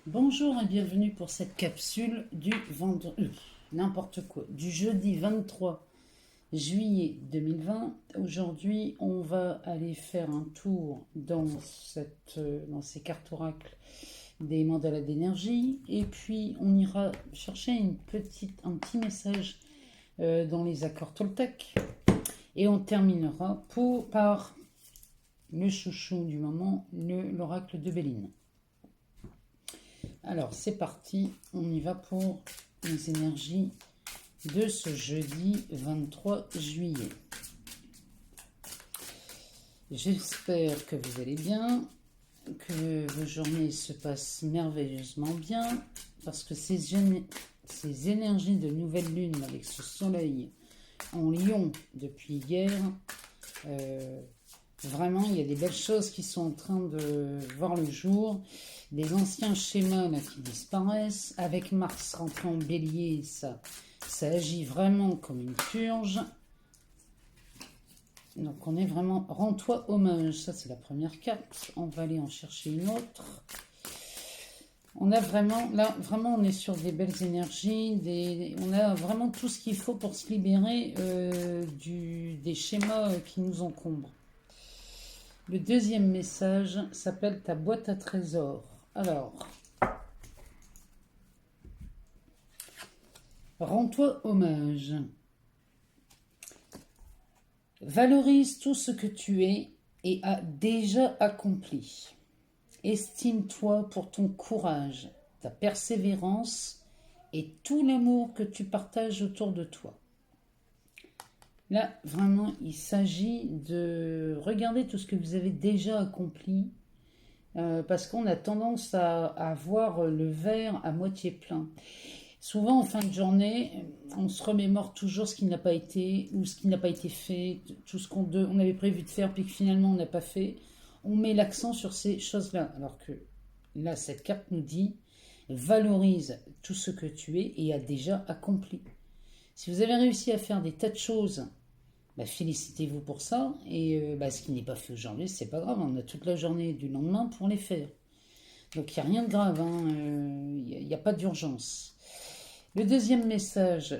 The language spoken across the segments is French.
Bonjour et bienvenue pour cette capsule du du jeudi 23 juillet 2020. Aujourd'hui, on va aller faire un tour dans ces cartes oracles des mandalas d'énergie et puis on ira chercher un petit message dans les accords Toltec et on terminera par le chouchou du moment, l'oracle de Béline. Alors, c'est parti, on y va pour les énergies de ce jeudi 23 juillet. J'espère que vous allez bien, que vos journées se passent merveilleusement bien, parce que ces énergies de nouvelle lune avec ce soleil en Lion depuis hier, vraiment, il y a des belles choses qui sont en train de voir le jour. Des anciens schémas là, qui disparaissent. Avec Mars rentrant en bélier, ça agit vraiment comme une purge. Donc on est vraiment... Rends-toi hommage. Ça, c'est la première carte. On va aller en chercher une autre. On a vraiment... Là, vraiment, on est sur des belles énergies. On a vraiment tout ce qu'il faut pour se libérer des schémas qui nous encombrent. Le deuxième message s'appelle ta boîte à trésors. Alors, rends-toi hommage. Valorise tout ce que tu es et as déjà accompli. Estime-toi pour ton courage, ta persévérance et tout l'amour que tu partages autour de toi. Là, vraiment, il s'agit de regarder tout ce que vous avez déjà accompli, parce qu'on a tendance à voir le verre à moitié plein. Souvent, en fin de journée, on se remémore toujours ce qui n'a pas été, ou ce qui n'a pas été fait, tout ce on avait prévu de faire, puis que finalement on n'a pas fait. On met l'accent sur ces choses-là, alors que là, cette carte nous dit « Valorise tout ce que tu es et as déjà accompli ». Si vous avez réussi à faire des tas de choses, félicitez-vous pour ça. Et ce qui n'est pas fait aujourd'hui, c'est pas grave. On a toute la journée du lendemain pour les faire. Donc il n'y a rien de grave. Il n'y a pas d'urgence. Le deuxième message,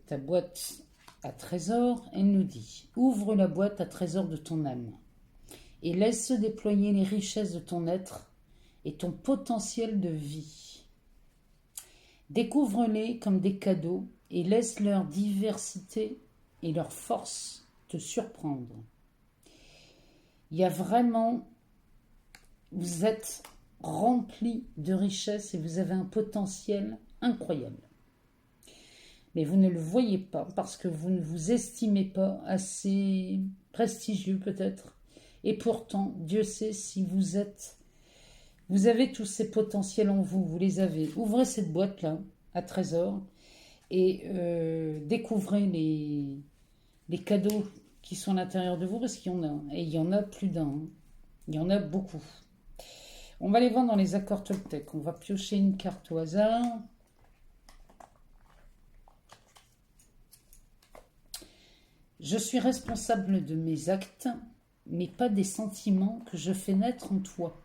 ta boîte à trésors, elle nous dit « Ouvre la boîte à trésors de ton âme et laisse se déployer les richesses de ton être et ton potentiel de vie. Découvre-les comme des cadeaux et laisse leur diversité et leur force te surprendre. » Il y a vraiment... Vous êtes rempli de richesses et vous avez un potentiel incroyable. Mais vous ne le voyez pas parce que vous ne vous estimez pas assez prestigieux peut-être. Et pourtant, Dieu sait si vous avez tous ces potentiels en vous, vous les avez. Ouvrez cette boîte-là à trésors et découvrez les cadeaux qui sont à l'intérieur de vous, parce qu'il y en a, et il y en a plus d'un, il y en a beaucoup. On va les voir dans les accords Toltec. On va piocher une carte au hasard. Je suis responsable de mes actes, mais pas des sentiments que je fais naître en toi.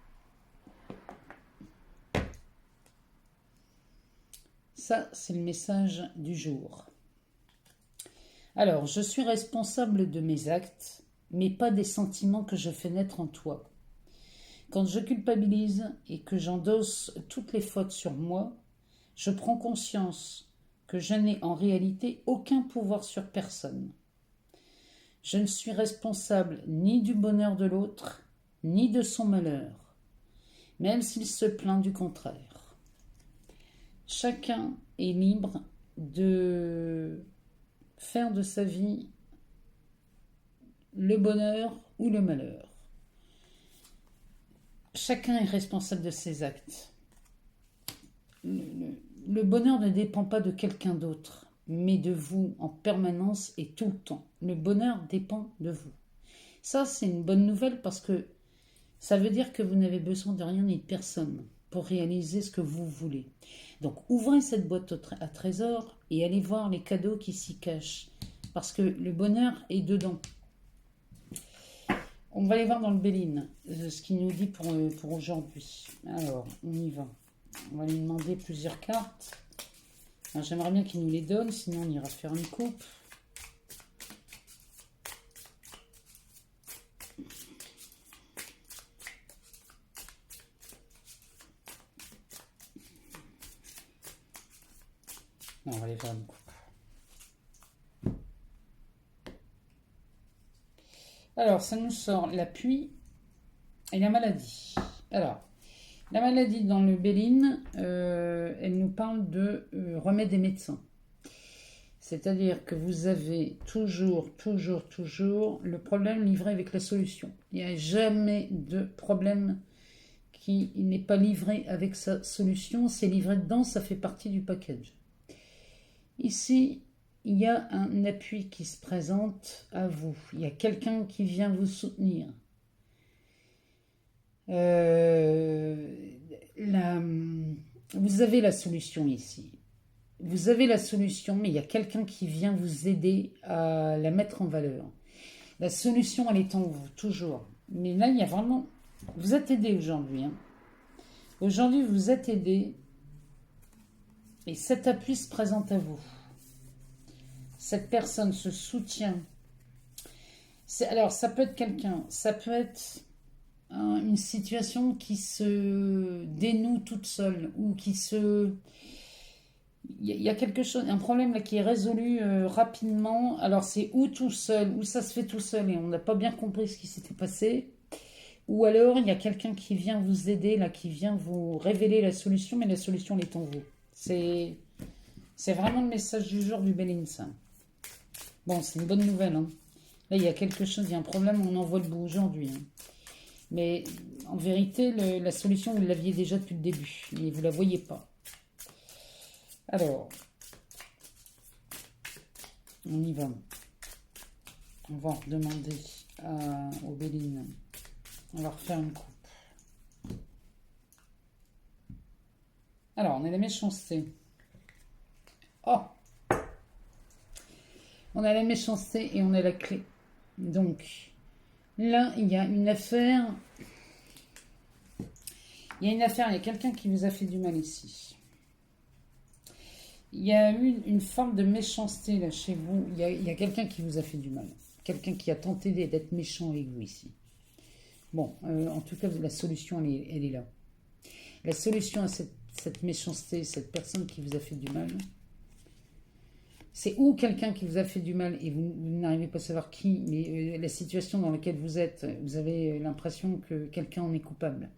Ça, c'est le message du jour. Alors, je suis responsable de mes actes, mais pas des sentiments que je fais naître en toi. Quand je culpabilise et que j'endosse toutes les fautes sur moi, je prends conscience que je n'ai en réalité aucun pouvoir sur personne. Je ne suis responsable ni du bonheur de l'autre, ni de son malheur, même s'il se plaint du contraire. Chacun est libre de faire de sa vie le bonheur ou le malheur. Chacun est responsable de ses actes. Le bonheur ne dépend pas de quelqu'un d'autre, mais de vous en permanence et tout le temps. Le bonheur dépend de vous. Ça, c'est une bonne nouvelle parce que ça veut dire que vous n'avez besoin de rien ni de personne pour réaliser ce que vous voulez. Donc, ouvrez cette boîte à trésors et allez voir les cadeaux qui s'y cachent, parce que le bonheur est dedans. On va aller voir dans le Béline ce qu'il nous dit pour aujourd'hui. Alors, on y va. On va lui demander plusieurs cartes. J'aimerais bien qu'il nous les donne, sinon on ira faire une coupe. Non, on va aller faire une coupe. Alors, ça nous sort l'appui et la maladie. Alors, la maladie dans le Béline, elle nous parle de remède des médecins. C'est-à-dire que vous avez toujours le problème livré avec la solution. Il n'y a jamais de problème qui n'est pas livré avec sa solution. C'est livré dedans, ça fait partie du package. Ici, il y a un appui qui se présente à vous. Il y a quelqu'un qui vient vous soutenir. Vous avez la solution ici. Vous avez la solution, mais il y a quelqu'un qui vient vous aider à la mettre en valeur. La solution, elle est en vous, toujours. Mais là, il y a vraiment... Vous êtes aidé aujourd'hui. Aujourd'hui, vous êtes aidé. Et cet appui se présente à vous. Cette personne se soutient. Alors, ça peut être quelqu'un, ça peut être une situation qui se dénoue toute seule ou qui se... Il y a quelque chose, un problème là qui est résolu rapidement. Alors, c'est ou tout seul, ou ça se fait tout seul et on n'a pas bien compris ce qui s'était passé. Ou alors, il y a quelqu'un qui vient vous aider, là, qui vient vous révéler la solution, mais la solution, elle est en vous. C'est vraiment le message du jour du Béline, ça. Bon, c'est une bonne nouvelle. Là, il y a quelque chose, il y a un problème, on en voit le bout aujourd'hui. Mais en vérité, la solution, vous l'aviez déjà depuis le début, mais vous ne la voyez pas. Alors, on y va. On va demander au Béline. On va refaire une coupe. Alors, on a la méchanceté. Oh! On a la méchanceté et on a la clé. Donc, là, il y a une affaire. Il y a quelqu'un qui vous a fait du mal ici. Il y a eu une forme de méchanceté là chez vous. Il y a quelqu'un qui vous a fait du mal. Quelqu'un qui a tenté d'être méchant avec vous ici. Bon, en tout cas, la solution, elle est là. La solution à cette méchanceté, cette personne qui vous a fait du mal, c'est ou quelqu'un qui vous a fait du mal et vous n'arrivez pas à savoir qui, mais la situation dans laquelle vous êtes, vous avez l'impression que quelqu'un en est coupable.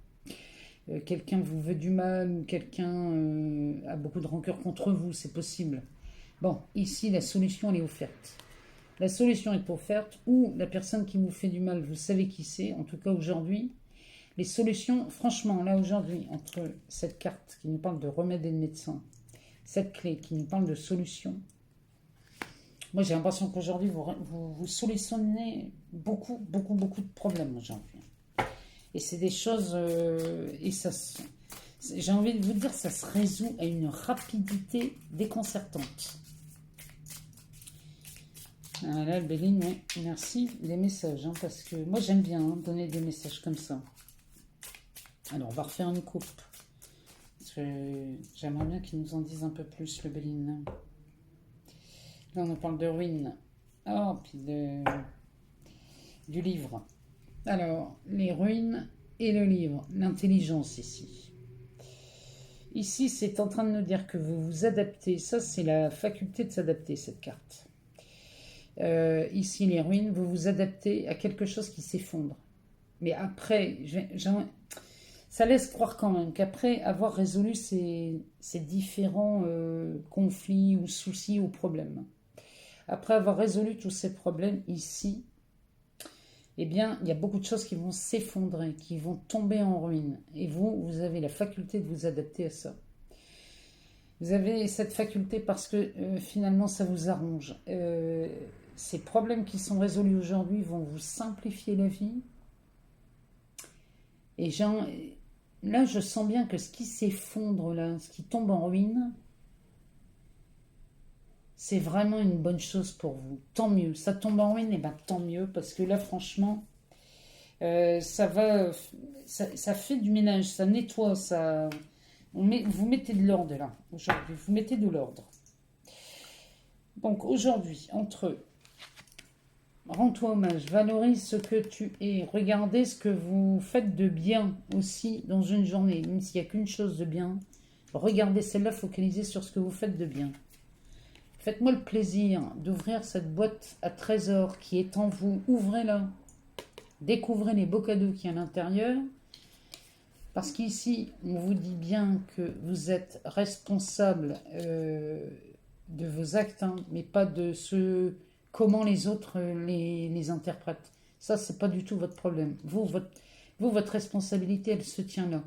Quelqu'un vous veut du mal ou quelqu'un a beaucoup de rancœur contre vous, c'est possible. Bon, ici, la solution, elle est offerte. La solution est offerte, ou la personne qui vous fait du mal, vous savez qui c'est. En tout cas, aujourd'hui, les solutions, franchement, là, aujourd'hui, entre cette carte qui nous parle de remède et de médecin, cette clé qui nous parle de solution, moi, j'ai l'impression qu'aujourd'hui, vous solutionnez beaucoup de problèmes aujourd'hui. Et c'est des choses... et ça, j'ai envie de vous dire, ça se résout à une rapidité déconcertante. Là, le Béline, oui, merci des messages, parce que moi j'aime bien donner des messages comme ça. Alors, on va refaire une coupe. Parce que j'aimerais bien qu'il nous en dise un peu plus, le Béline. Là, on parle de ruines. Oh, puis du livre. Alors, les ruines et le livre. L'intelligence ici. Ici, c'est en train de nous dire que vous vous adaptez. Ça, c'est la faculté de s'adapter, cette carte. Ici, les ruines, vous vous adaptez à quelque chose qui s'effondre. Mais après, ça laisse croire quand même qu'après avoir résolu ces différents conflits ou soucis ou problèmes, après avoir résolu tous ces problèmes ici, eh bien, il y a beaucoup de choses qui vont s'effondrer, qui vont tomber en ruine. Et vous avez la faculté de vous adapter à ça. Vous avez cette faculté parce que finalement, ça vous arrange. Ces problèmes qui sont résolus aujourd'hui vont vous simplifier la vie. Et là, je sens bien que ce qui s'effondre, là, ce qui tombe en ruine, c'est vraiment une bonne chose pour vous. Tant mieux. Ça tombe en ruine, et bien tant mieux, parce que là, franchement, ça fait du ménage, ça nettoie, ça Vous mettez de l'ordre là, aujourd'hui. Vous mettez de l'ordre. Donc aujourd'hui, entre rends-toi hommage, valorise ce que tu es, regardez ce que vous faites de bien aussi dans une journée, même s'il n'y a qu'une chose de bien, regardez celle-là, focalisez sur ce que vous faites de bien. Faites-moi le plaisir d'ouvrir cette boîte à trésors qui est en vous, ouvrez-la, découvrez les beaux cadeaux qui y a à l'intérieur, parce qu'ici, on vous dit bien que vous êtes responsable de vos actes, hein, mais pas de comment les autres les interprètent. Ça, c'est pas du tout votre problème. Votre responsabilité, elle se tient là.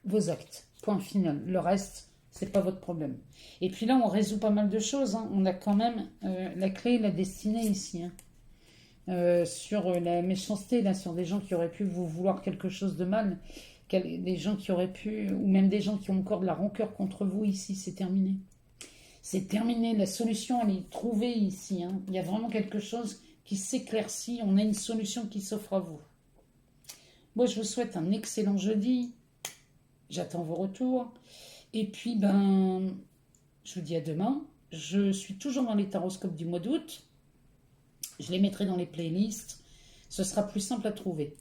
Vos actes, point final. Le reste, c'est pas votre problème. Et puis là, on résout pas mal de choses. Hein. On a quand même la clé, la destinée ici. Hein. Sur la méchanceté, là, sur des gens qui auraient pu vous vouloir quelque chose de mal, des gens qui auraient pu, ou même des gens qui ont encore de la rancœur contre vous ici, c'est terminé. C'est terminé, la solution elle est trouvée ici. Hein. Il y a vraiment quelque chose qui s'éclaircit, on a une solution qui s'offre à vous. Moi je vous souhaite un excellent jeudi, j'attends vos retours. Et puis je vous dis à demain. Je suis toujours dans les taroscopes du mois d'août. Je les mettrai dans les playlists. Ce sera plus simple à trouver.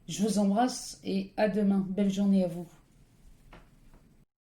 Je vous embrasse et à demain. Belle journée à vous.